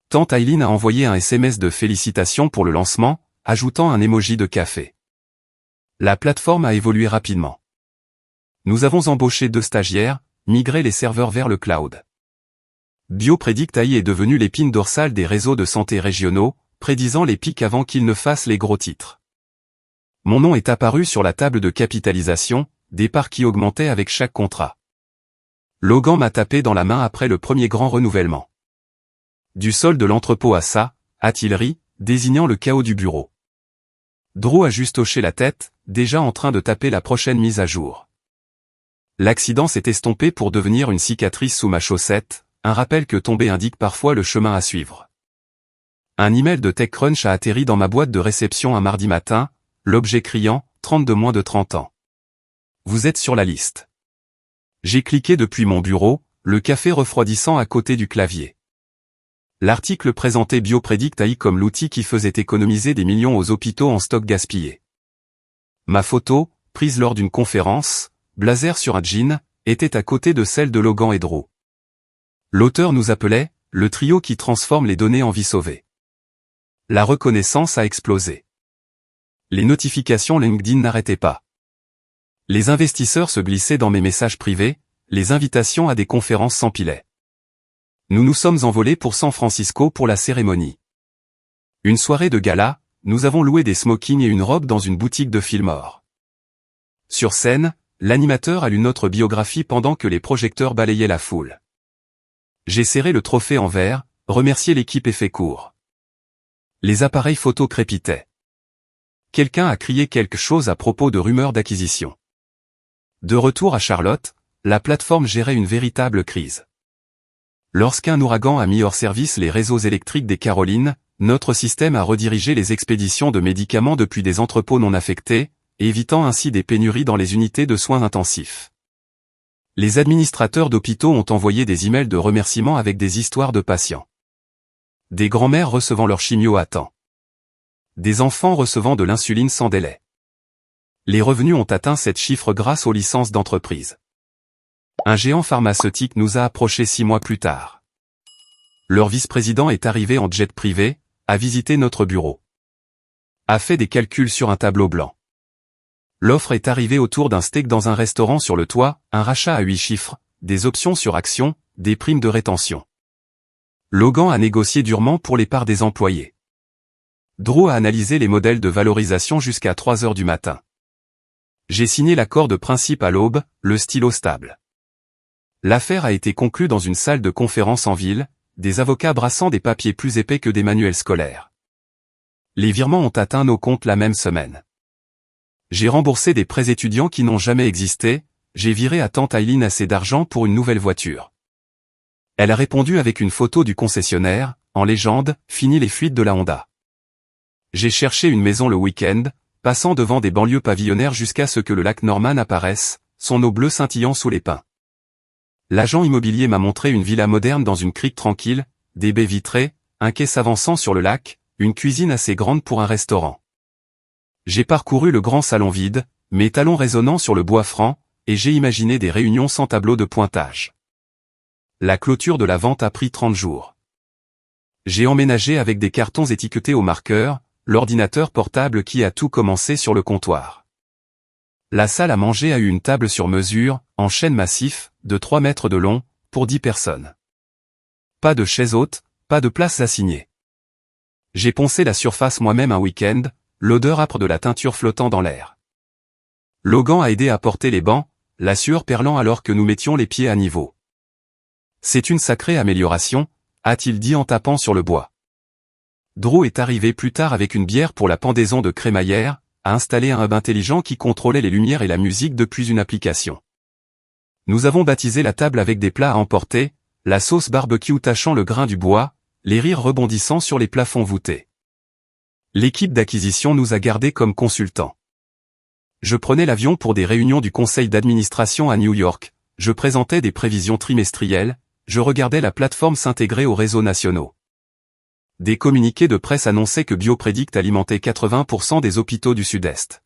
Tante Aileen a envoyé un SMS de félicitations pour le lancement, ajoutant un emoji de café. La plateforme a évolué rapidement. Nous avons embauché 2 stagiaires, migré les serveurs vers le cloud. BioPredict AI est devenu l'épine dorsale des réseaux de santé régionaux, prédisant les pics avant qu'ils ne fassent les gros titres. Mon nom est apparu sur la table de capitalisation, des parts qui augmentaient avec chaque contrat. Logan m'a tapé dans la main après le premier grand renouvellement. Du sol de l'entrepôt à ça, a-t-il ri, désignant le chaos du bureau. Drew a juste hoché la tête, déjà en train de taper la prochaine mise à jour. L'accident s'est estompé pour devenir une cicatrice sous ma chaussette, un rappel que tomber indique parfois le chemin à suivre. Un email de TechCrunch a atterri dans ma boîte de réception un mardi matin, l'objet criant « 30 de moins de 30 ans ». Vous êtes sur la liste. J'ai cliqué depuis mon bureau, le café refroidissant à côté du clavier. L'article présentait BioPredict AI comme l'outil qui faisait économiser des millions aux hôpitaux en stock gaspillé. Ma photo, prise lors d'une conférence, blazer sur un jean, était à côté de celle de Logan et Drew. L'auteur nous appelait « le trio qui transforme les données en vie sauvée ». La reconnaissance a explosé. Les notifications LinkedIn n'arrêtaient pas. Les investisseurs se glissaient dans mes messages privés, les invitations à des conférences s'empilaient. Nous nous sommes envolés pour San Francisco pour la cérémonie. Une soirée de gala, nous avons loué des smokings et une robe dans une boutique de Fillmore. Sur scène, l'animateur a lu notre biographie pendant que les projecteurs balayaient la foule. J'ai serré le trophée en verre, remercié l'équipe et fait court. Les appareils photo crépitaient. Quelqu'un a crié quelque chose à propos de rumeurs d'acquisition. De retour à Charlotte, la plateforme gérait une véritable crise. Lorsqu'un ouragan a mis hors service les réseaux électriques des Carolines, notre système a redirigé les expéditions de médicaments depuis des entrepôts non affectés, évitant ainsi des pénuries dans les unités de soins intensifs. Les administrateurs d'hôpitaux ont envoyé des emails de remerciements avec des histoires de patients. Des grands-mères recevant leur chimio à temps. Des enfants recevant de l'insuline sans délai. Les revenus ont atteint 7 chiffres grâce aux licences d'entreprise. Un géant pharmaceutique nous a approchés 6 mois plus tard. Leur vice-président est arrivé en jet privé, a visité notre bureau. A fait des calculs sur un tableau blanc. L'offre est arrivée autour d'un steak dans un restaurant sur le toit, un rachat à 8 chiffres, des options sur actions, des primes de rétention. Logan a négocié durement pour les parts des employés. Drew a analysé les modèles de valorisation jusqu'à 3 heures du matin. J'ai signé l'accord de principe à l'aube, le stylo stable. L'affaire a été conclue dans une salle de conférence en ville, des avocats brassant des papiers plus épais que des manuels scolaires. Les virements ont atteint nos comptes la même semaine. J'ai remboursé des prêts étudiants qui n'ont jamais existé, j'ai viré à tante Aileen assez d'argent pour une nouvelle voiture. Elle a répondu avec une photo du concessionnaire, en légende, fini les fuites de la Honda. J'ai cherché une maison le week-end, passant devant des banlieues pavillonnaires jusqu'à ce que le lac Norman apparaisse, son eau bleue scintillant sous les pins. L'agent immobilier m'a montré une villa moderne dans une crique tranquille, des baies vitrées, un quai s'avançant sur le lac, une cuisine assez grande pour un restaurant. J'ai parcouru le grand salon vide, mes talons résonnant sur le bois franc, et j'ai imaginé des réunions sans tableau de pointage. La clôture de la vente a pris 30 jours. J'ai emménagé avec des cartons étiquetés au marqueur, l'ordinateur portable qui a tout commencé sur le comptoir. La salle à manger a eu une table sur mesure, en chêne massif, de 3 mètres de long, pour 10 personnes. Pas de chaise haute, pas de place assignée. J'ai poncé la surface moi-même un week-end, l'odeur âpre de la teinture flottant dans l'air. Logan a aidé à porter les bancs, la sueur perlant alors que nous mettions les pieds à niveau. C'est une sacrée amélioration, a-t-il dit en tapant sur le bois. Drew est arrivé plus tard avec une bière pour la pendaison de crémaillère, a installé un hub intelligent qui contrôlait les lumières et la musique depuis une application. Nous avons baptisé la table avec des plats à emporter, la sauce barbecue tachant le grain du bois, les rires rebondissant sur les plafonds voûtés. L'équipe d'acquisition nous a gardés comme consultants. Je prenais l'avion pour des réunions du conseil d'administration à New York, je présentais des prévisions trimestrielles, je regardais la plateforme s'intégrer aux réseaux nationaux. Des communiqués de presse annonçaient que BioPredict alimentait 80% des hôpitaux du Sud-Est.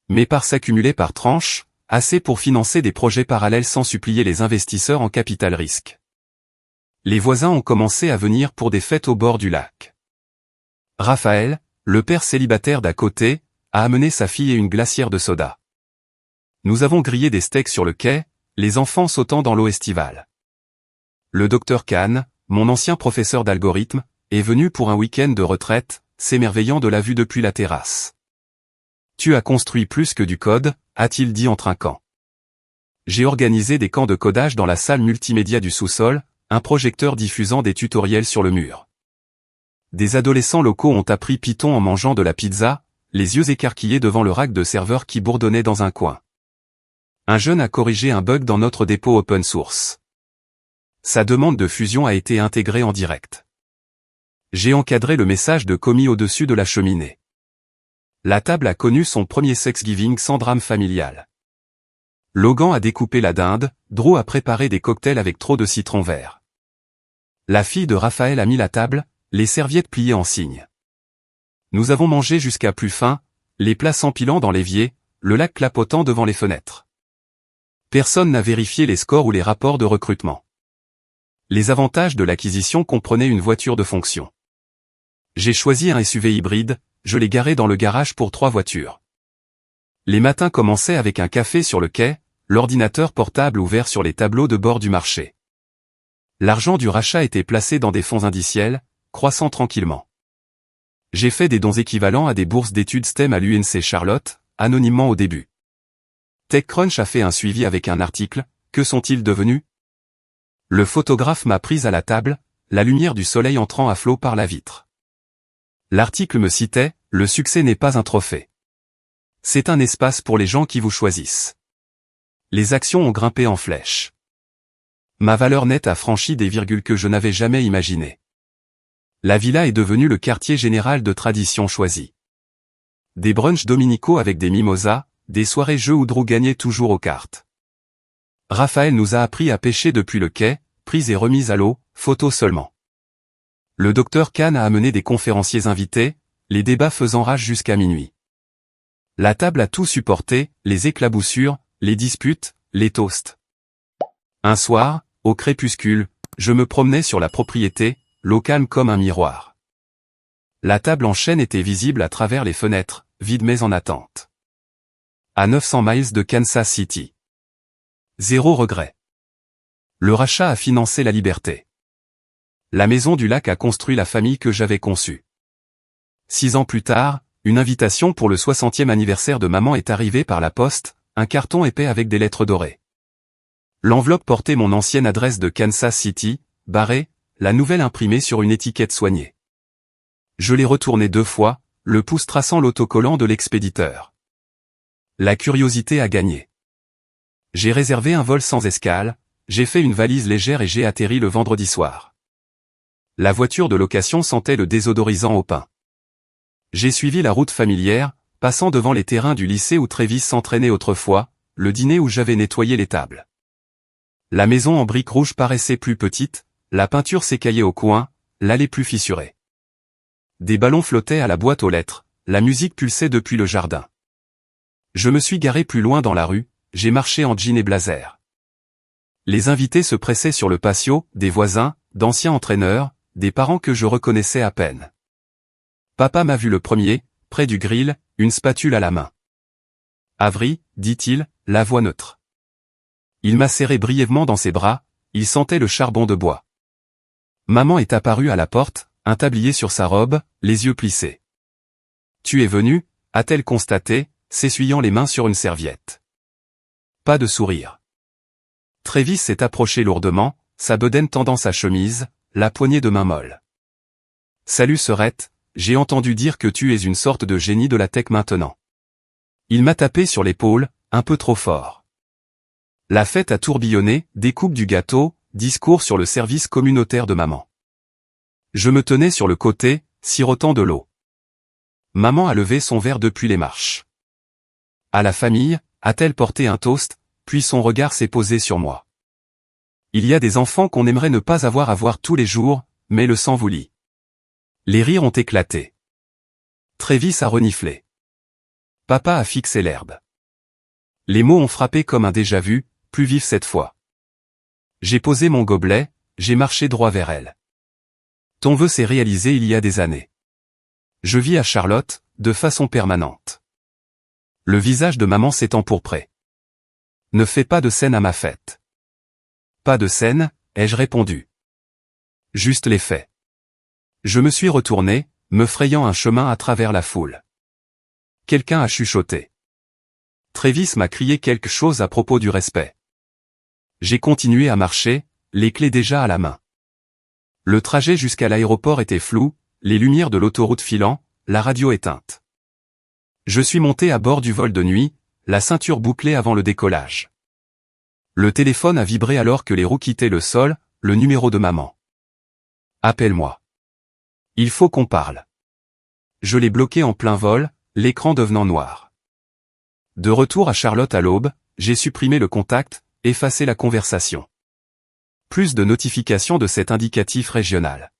Mes parts s'accumulaient par tranches, assez pour financer des projets parallèles sans supplier les investisseurs en capital risque. Les voisins ont commencé à venir pour des fêtes au bord du lac. Raphaël, le père célibataire d'à côté, a amené sa fille et une glacière de soda. Nous avons grillé des steaks sur le quai, les enfants sautant dans l'eau estivale. Le docteur Kahn, mon ancien professeur d'algorithme, est venu pour un week-end de retraite, s'émerveillant de la vue depuis la terrasse. Tu as construit plus que du code, a-t-il dit en trinquant. J'ai organisé des camps de codage dans la salle multimédia du sous-sol, un projecteur diffusant des tutoriels sur le mur. Des adolescents locaux ont appris Python en mangeant de la pizza, les yeux écarquillés devant le rack de serveurs qui bourdonnait dans un coin. Un jeune a corrigé un bug dans notre dépôt open source. Sa demande de fusion a été intégrée en direct. J'ai encadré le message de commis au-dessus de la cheminée. La table a connu son premier Thanksgiving sans drame familial. Logan a découpé la dinde, Drew a préparé des cocktails avec trop de citron vert. La fille de Raphaël a mis la table, les serviettes pliées en cygne. Nous avons mangé jusqu'à plus faim, les plats s'empilant dans l'évier, le lac clapotant devant les fenêtres. Personne n'a vérifié les scores ou les rapports de recrutement. Les avantages de l'acquisition comprenaient une voiture de fonction. J'ai choisi un SUV hybride, je l'ai garé dans le garage pour 3 voitures. Les matins commençaient avec un café sur le quai, l'ordinateur portable ouvert sur les tableaux de bord du marché. L'argent du rachat était placé dans des fonds indiciels, croissant tranquillement. J'ai fait des dons équivalents à des bourses d'études STEM à l'UNC Charlotte, anonymement au début. TechCrunch a fait un suivi avec un article, que sont-ils devenus? Le photographe m'a prise à la table, la lumière du soleil entrant à flot par la vitre. L'article me citait, le succès n'est pas un trophée. C'est un espace pour les gens qui vous choisissent. Les actions ont grimpé en flèche. Ma valeur nette a franchi des virgules que je n'avais jamais imaginées. La villa est devenue le quartier général de tradition choisie. Des brunchs dominicaux avec des mimosas, des soirées jeux où Drew gagnait toujours aux cartes. Raphaël nous a appris à pêcher depuis le quai, prise et remise à l'eau, photos seulement. Le docteur Kahn a amené des conférenciers invités, les débats faisant rage jusqu'à minuit. La table a tout supporté, les éclaboussures, les disputes, les toasts. Un soir, au crépuscule, je me promenais sur la propriété, l'eau calme comme un miroir. La table en chêne était visible à travers les fenêtres, vide mais en attente. À 900 miles de Kansas City. Zéro regret. Le rachat a financé la liberté. La maison du lac a construit la famille que j'avais conçue. 6 ans plus tard, une invitation pour le 60e anniversaire de maman est arrivée par la poste, un carton épais avec des lettres dorées. L'enveloppe portait mon ancienne adresse de Kansas City, barrée, la nouvelle imprimée sur une étiquette soignée. Je l'ai retournée 2 fois, le pouce traçant l'autocollant de l'expéditeur. La curiosité a gagné. J'ai réservé un vol sans escale, j'ai fait une valise légère et j'ai atterri le vendredi soir. La voiture de location sentait le désodorisant au pain. J'ai suivi la route familière, passant devant les terrains du lycée où Travis s'entraînait autrefois, le dîner où j'avais nettoyé les tables. La maison en briques rouges paraissait plus petite, la peinture s'écaillait au coin, l'allée plus fissurée. Des ballons flottaient à la boîte aux lettres, la musique pulsait depuis le jardin. Je me suis garé plus loin dans la rue, j'ai marché en jean et blazer. Les invités se pressaient sur le patio, des voisins, d'anciens entraîneurs, des parents que je reconnaissais à peine. Papa m'a vu le premier, près du grill, une spatule à la main. « Avery », dit-il, la voix neutre. Il m'a serré brièvement dans ses bras, il sentait le charbon de bois. Maman est apparue à la porte, un tablier sur sa robe, les yeux plissés. « Tu es venu » a-t-elle constaté, s'essuyant les mains sur une serviette. Pas de sourire. Travis s'est approché lourdement, sa bedaine tendant sa chemise, la poignée de main molle. « Salut sœurette, j'ai entendu dire que tu es une sorte de génie de la tech maintenant. » Il m'a tapé sur l'épaule, un peu trop fort. La fête a tourbillonné, découpe du gâteau, discours sur le service communautaire de maman. Je me tenais sur le côté, sirotant de l'eau. Maman a levé son verre depuis les marches. À la famille, a-t-elle porté un toast, puis son regard s'est posé sur moi. Il y a des enfants qu'on aimerait ne pas avoir à voir tous les jours, mais le sang vous lie. Les rires ont éclaté. Travis a reniflé. Papa a fixé l'herbe. Les mots ont frappé comme un déjà-vu, plus vif cette fois. J'ai posé mon gobelet, j'ai marché droit vers elle. Ton vœu s'est réalisé il y a des années. Je vis à Charlotte, de façon permanente. Le visage de maman s'est empourpré. Ne fais pas de scène à ma fête. Pas de scène, ai-je répondu. Juste les faits. Je me suis retourné, me frayant un chemin à travers la foule. Quelqu'un a chuchoté. Travis m'a crié quelque chose à propos du respect. J'ai continué à marcher, les clés déjà à la main. Le trajet jusqu'à l'aéroport était flou, les lumières de l'autoroute filant, la radio éteinte. Je suis monté à bord du vol de nuit, la ceinture bouclée avant le décollage. Le téléphone a vibré alors que les roues quittaient le sol, le numéro de maman. Appelle-moi. Il faut qu'on parle. Je l'ai bloqué en plein vol, l'écran devenant noir. De retour à Charlotte à l'aube, j'ai supprimé le contact, effacé la conversation. Plus de notifications de cet indicatif régional.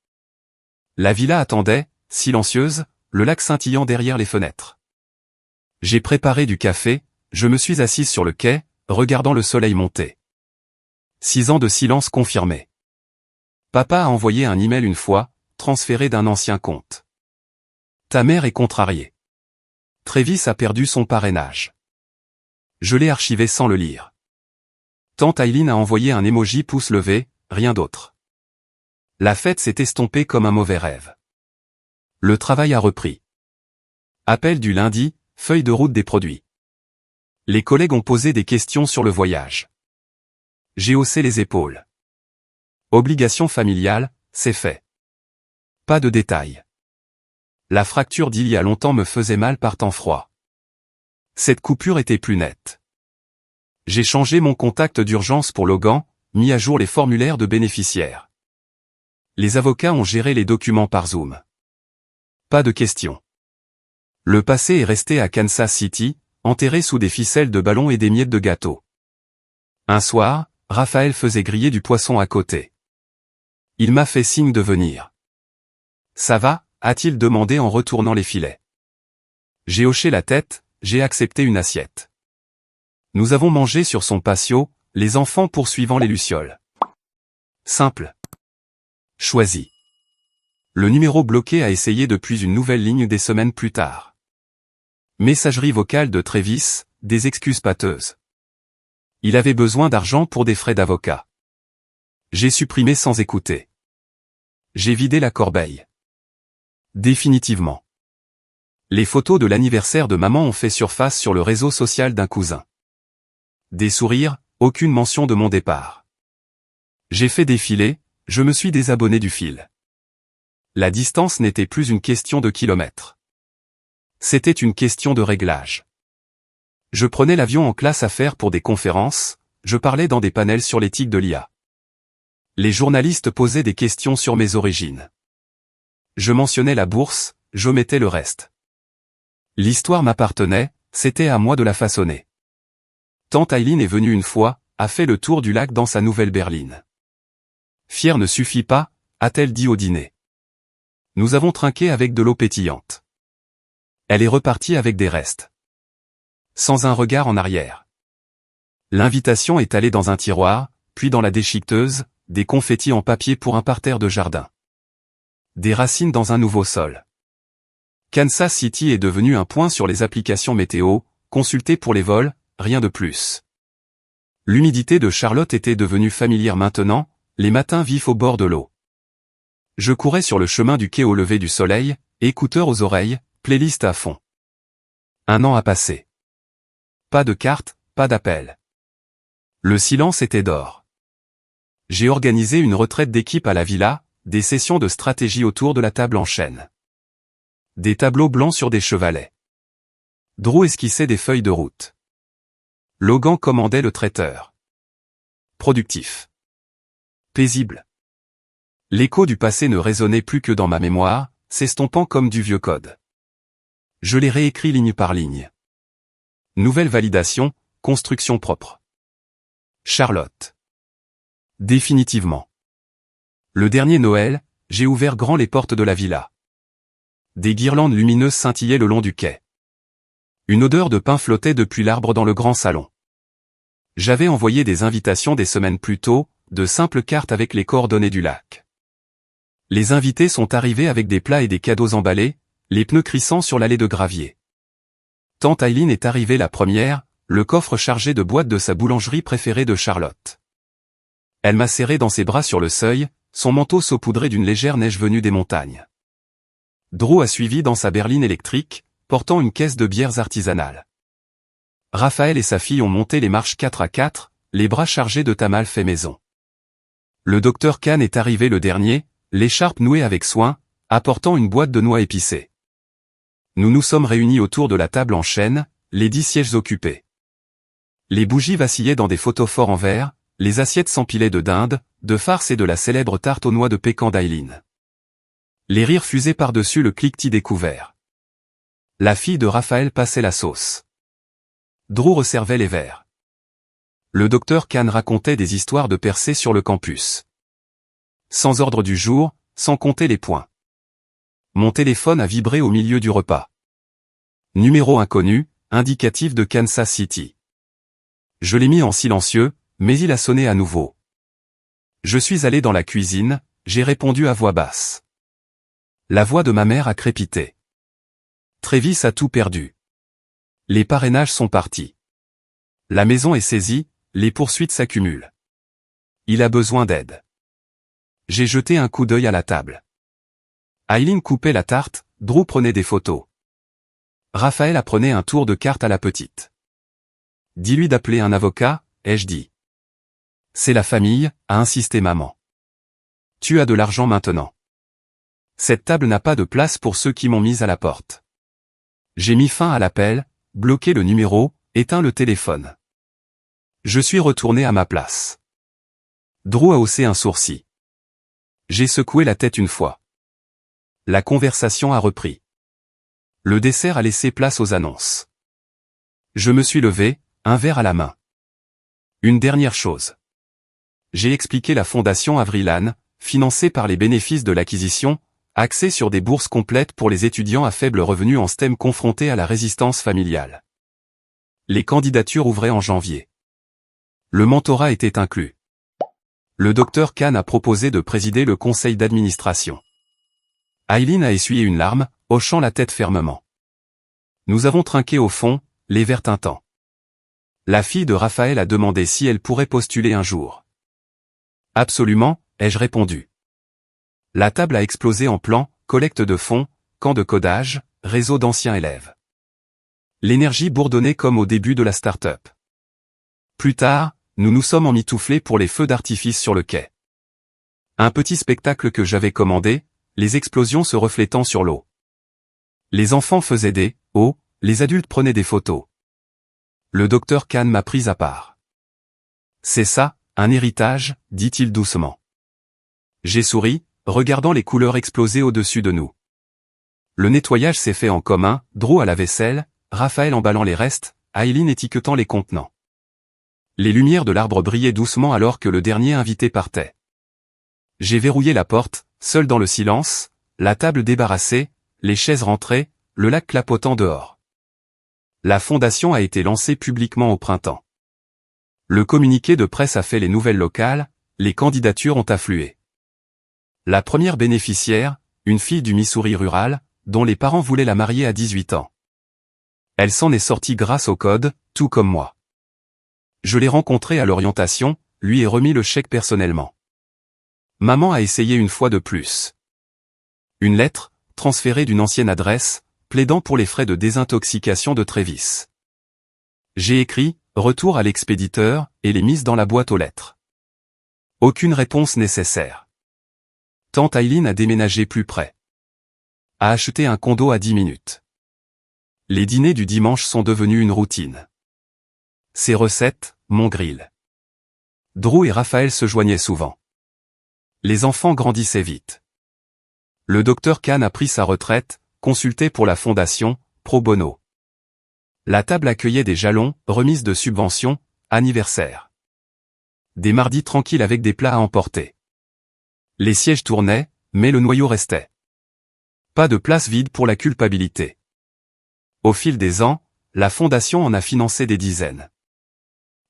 La villa attendait, silencieuse, le lac scintillant derrière les fenêtres. J'ai préparé du café, je me suis assise sur le quai, regardant le soleil monter. 6 ans de silence confirmé. Papa a envoyé un email une fois, transféré d'un ancien compte. Ta mère est contrariée. Travis a perdu son parrainage. Je l'ai archivé sans le lire. Tante Aileen a envoyé un emoji pouce levé, rien d'autre. La fête s'est estompée comme un mauvais rêve. Le travail a repris. Appel du lundi, feuille de route des produits. Les collègues ont posé des questions sur le voyage. J'ai haussé les épaules. Obligation familiale, c'est fait. Pas de détails. La fracture d'il y a longtemps me faisait mal par temps froid. Cette coupure était plus nette. J'ai changé mon contact d'urgence pour Logan, mis à jour les formulaires de bénéficiaires. Les avocats ont géré les documents par Zoom. Pas de questions. Le passé est resté à Kansas City, enterré sous des ficelles de ballons et des miettes de gâteau. Un soir, Raphaël faisait griller du poisson à côté. Il m'a fait signe de venir. Ça va, a-t-il demandé en retournant les filets. J'ai hoché la tête, j'ai accepté une assiette. Nous avons mangé sur son patio, les enfants poursuivant les lucioles. Simple. Choisi. Le numéro bloqué a essayé depuis une nouvelle ligne des semaines plus tard. Messagerie vocale de Travis, des excuses pâteuses. Il avait besoin d'argent pour des frais d'avocat. J'ai supprimé sans écouter. J'ai vidé la corbeille. Définitivement. Les photos de l'anniversaire de maman ont fait surface sur le réseau social d'un cousin. Des sourires, aucune mention de mon départ. J'ai fait défiler, je me suis désabonné du fil. La distance n'était plus une question de kilomètres. C'était une question de réglage. Je prenais l'avion en classe affaires pour des conférences, je parlais dans des panels sur l'éthique de l'IA. Les journalistes posaient des questions sur mes origines. Je mentionnais la bourse, j'omettais le reste. L'histoire m'appartenait, c'était à moi de la façonner. Tante Aileen est venue une fois, a fait le tour du lac dans sa nouvelle berline. Fier ne suffit pas, a-t-elle dit au dîner. Nous avons trinqué avec de l'eau pétillante. Elle est repartie avec des restes. Sans un regard en arrière. L'invitation est allée dans un tiroir, puis dans la déchiqueteuse, des confettis en papier pour un parterre de jardin. Des racines dans un nouveau sol. Kansas City est devenu un point sur les applications météo, consultées pour les vols, rien de plus. L'humidité de Charlotte était devenue familière maintenant, les matins vifs au bord de l'eau. Je courais sur le chemin du quai au lever du soleil, écouteurs aux oreilles, playlist à fond. 1 an a passé. Pas de carte, pas d'appel. Le silence était d'or. J'ai organisé une retraite d'équipe à la villa, des sessions de stratégie autour de la table en chêne. Des tableaux blancs sur des chevalets. Drew esquissait des feuilles de route. Logan commandait le traiteur. Productif. Paisible. L'écho du passé ne résonnait plus que dans ma mémoire, s'estompant comme du vieux code. Je l'ai réécrit ligne par ligne. Nouvelle validation, construction propre. Charlotte. Définitivement. Le dernier Noël, j'ai ouvert grand les portes de la villa. Des guirlandes lumineuses scintillaient le long du quai. Une odeur de pain flottait depuis l'arbre dans le grand salon. J'avais envoyé des invitations des semaines plus tôt, de simples cartes avec les coordonnées du lac. Les invités sont arrivés avec des plats et des cadeaux emballés, les pneus crissant sur l'allée de gravier. Tante Aileen est arrivée la première, le coffre chargé de boîtes de sa boulangerie préférée de Charlotte. Elle m'a serré dans ses bras sur le seuil, son manteau saupoudré d'une légère neige venue des montagnes. Drew a suivi dans sa berline électrique, portant une caisse de bières artisanales. Raphaël et sa fille ont monté les marches 4 à 4, les bras chargés de tamales fait maison. Le docteur Kahn est arrivé le dernier, l'écharpe nouée avec soin, apportant une boîte de noix épicées. Nous nous sommes réunis autour de la table en chêne, les 10 sièges occupés. Les bougies vacillaient dans des photophores en verre, les assiettes s'empilaient de dinde, de farce et de la célèbre tarte aux noix de pécan d'Aileen. Les rires fusaient par-dessus le cliquetis des couverts. La fille de Raphaël passait la sauce. Drew resservait les verres. Le docteur Kahn racontait des histoires de percées sur le campus. Sans ordre du jour, sans compter les points. Mon téléphone a vibré au milieu du repas. Numéro inconnu, indicatif de Kansas City. Je l'ai mis en silencieux, mais il a sonné à nouveau. Je suis allé dans la cuisine, j'ai répondu à voix basse. La voix de ma mère a crépité. Travis a tout perdu. Les parrainages sont partis. La maison est saisie, les poursuites s'accumulent. Il a besoin d'aide. J'ai jeté un coup d'œil à la table. Aileen coupait la tarte, Drew prenait des photos. Raphaël apprenait un tour de cartes à la petite. Dis-lui d'appeler un avocat, ai-je dit. C'est la famille, a insisté maman. Tu as de l'argent maintenant. Cette table n'a pas de place pour ceux qui m'ont mise à la porte. J'ai mis fin à l'appel, bloqué le numéro, éteint le téléphone. Je suis retourné à ma place. Drew a haussé un sourcil. J'ai secoué la tête une fois. La conversation a repris. Le dessert a laissé place aux annonces. Je me suis levé, un verre à la main. Une dernière chose. J'ai expliqué la fondation Avrilan, financée par les bénéfices de l'acquisition, axée sur des bourses complètes pour les étudiants à faible revenu en STEM confrontés à la résistance familiale. Les candidatures ouvraient en janvier. Le mentorat était inclus. Le docteur Kahn a proposé de présider le conseil d'administration. Aileen a essuyé une larme, hochant la tête fermement. Nous avons trinqué au fond, les verres tintants. La fille de Raphaël a demandé si elle pourrait postuler un jour. Absolument, ai-je répondu. La table a explosé en plans, collecte de fonds, camp de codage, réseau d'anciens élèves. L'énergie bourdonnait comme au début de la start-up. Plus tard, nous nous sommes emmitouflés pour les feux d'artifice sur le quai. Un petit spectacle que j'avais commandé, les explosions se reflétant sur l'eau. Les enfants faisaient des « oh », les adultes prenaient des photos. Le docteur Kahn m'a pris à part. C'est ça, un héritage, dit-il doucement. J'ai souri, regardant les couleurs exploser au-dessus de nous. Le nettoyage s'est fait en commun, Drew à la vaisselle, Raphaël emballant les restes, Aileen étiquetant les contenants. Les lumières de l'arbre brillaient doucement alors que le dernier invité partait. J'ai verrouillé la porte, seul dans le silence, la table débarrassée, les chaises rentrées, le lac clapotant dehors. La fondation a été lancée publiquement au printemps. Le communiqué de presse a fait les nouvelles locales, les candidatures ont afflué. La première bénéficiaire, une fille du Missouri rural, dont les parents voulaient la marier à 18 ans. Elle s'en est sortie grâce au code, tout comme moi. Je l'ai rencontrée à l'orientation, lui ai remis le chèque personnellement. Maman a essayé une fois de plus. Une lettre, transférée d'une ancienne adresse, plaidant pour les frais de désintoxication de Trévis. J'ai écrit, retour à l'expéditeur, et les mise dans la boîte aux lettres. Aucune réponse nécessaire. Tante Aileen a déménagé plus près. A acheté un condo à 10 minutes. Les dîners du dimanche sont devenus une routine. Ses recettes, mon grill. Drew et Raphaël se joignaient souvent. Les enfants grandissaient vite. Le docteur Kahn a pris sa retraite, consulté pour la fondation, pro bono. La table accueillait des jalons, remises de subventions, anniversaires. Des mardis tranquilles avec des plats à emporter. Les sièges tournaient, mais le noyau restait. Pas de place vide pour la culpabilité. Au fil des ans, la fondation en a financé des dizaines.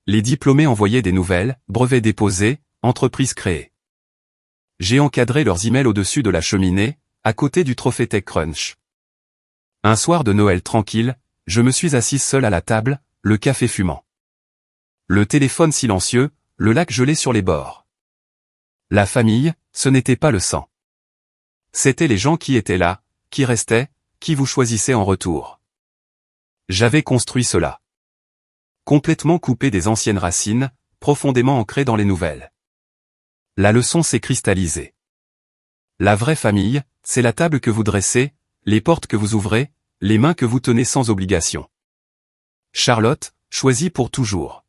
Les diplômés envoyaient des nouvelles, brevets déposés, entreprises créées. J'ai encadré leurs emails au-dessus de la cheminée, à côté du trophée TechCrunch. Un soir de Noël tranquille, je me suis assise seule à la table, le café fumant. Le téléphone silencieux, le lac gelé sur les bords. La famille, ce n'était pas le sang. C'étaient les gens qui étaient là, qui restaient, qui vous choisissaient en retour. J'avais construit cela. Complètement coupé des anciennes racines, profondément ancré dans les nouvelles. La leçon s'est cristallisée. La vraie famille, c'est la table que vous dressez, les portes que vous ouvrez, les mains que vous tenez sans obligation. Charlotte, choisie pour toujours.